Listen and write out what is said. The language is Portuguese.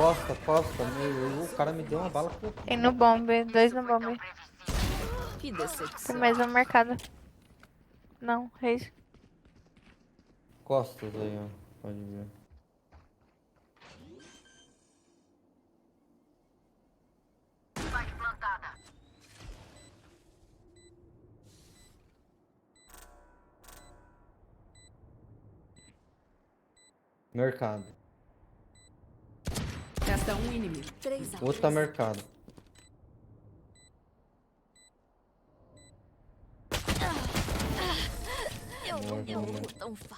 Costa, meu. O cara me deu uma bala por. Tem no bombe, dois no bombe. Que Tem decepção. mais um mercado. Não, Reis. Costas aí, ó. Pode ver. Mercado. Resta um inimigo. Outro tá mercado. Eu não Morre, morro moleque. tão fácil.